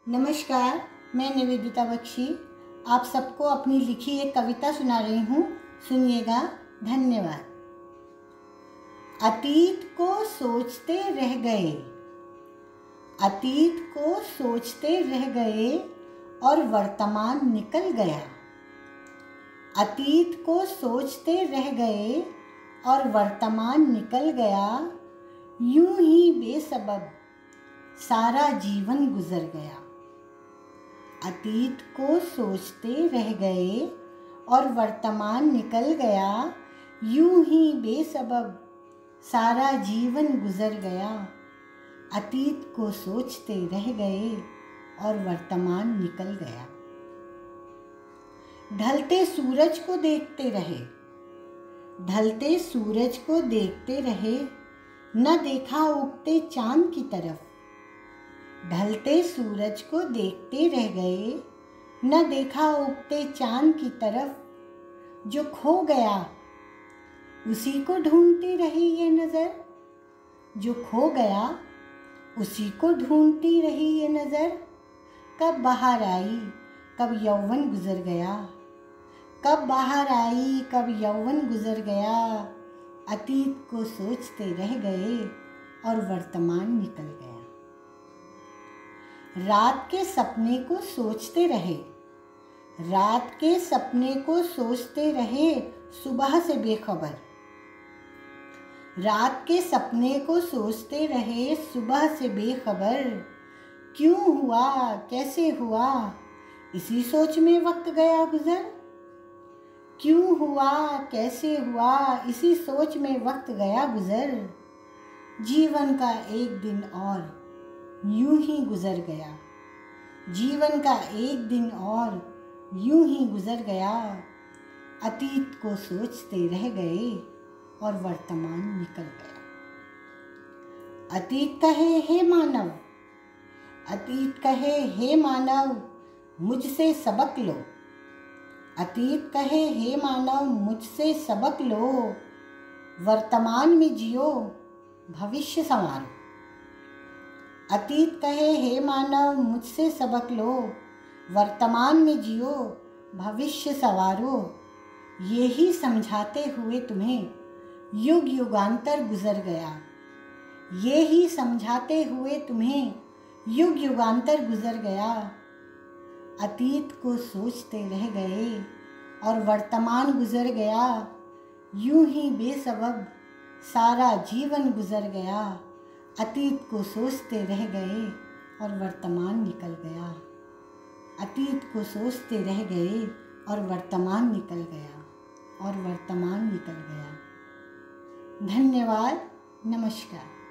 नमस्कार, मैं निवेदिता बख्शी आप सबको अपनी लिखी एक कविता सुना रही हूँ। सुनिएगा। धन्यवाद। अतीत को सोचते रह गए, अतीत को सोचते रह गए और वर्तमान निकल गया। अतीत को सोचते रह गए और वर्तमान निकल गया। यूं ही बेसबब सारा जीवन गुजर गया। अतीत को सोचते रह गए और वर्तमान निकल गया। यूं ही बेसबब सारा जीवन गुजर गया। अतीत को सोचते रह गए और वर्तमान निकल गया। ढलते सूरज को देखते रहे, ढलते सूरज को देखते रहे, न देखा उगते चांद की तरफ। ढलते सूरज को देखते रह गए, न देखा उगते चांद की तरफ। जो खो गया उसी को ढूंढती रही ये नज़र, जो खो गया उसी को ढूंढती रही ये नज़र। कब बाहर आई कब यौवन गुजर गया, कब बाहर आई कब यौवन गुजर गया। अतीत को सोचते रह गए और वर्तमान निकल गया। रात के सपने को सोचते रहे, रात के सपने को सोचते रहे, सुबह से बेखबर। रात के सपने को सोचते रहे, सुबह से बेखबर। क्यों हुआ कैसे हुआ इसी सोच में वक्त गया गुजर। क्यों हुआ कैसे हुआ इसी सोच में वक्त गया गुजर। जीवन का एक दिन और यूं ही गुजर गया, जीवन का एक दिन और यूं ही गुजर गया। अतीत को सोचते रह गए और वर्तमान निकल गया। अतीत कहे हे मानव, अतीत कहे हे मानव मुझसे सबक लो। अतीत कहे हे मानव मुझसे सबक लो। वर्तमान में जियो भविष्य संवारो। अतीत कहे हे मानव मुझसे सबक लो। वर्तमान में जियो भविष्य संवारो। यही समझाते हुए तुम्हें युग युगांतर गुजर गया। यही समझाते हुए तुम्हें युग युगांतर गुजर गया। अतीत को सोचते रह गए और वर्तमान गुजर गया। यूं ही बेसबब सारा जीवन गुजर गया। अतीत को सोचते रह गए और वर्तमान निकल गया। अतीत को सोचते रह गए और वर्तमान निकल गया, और वर्तमान निकल गया। धन्यवाद। नमस्कार।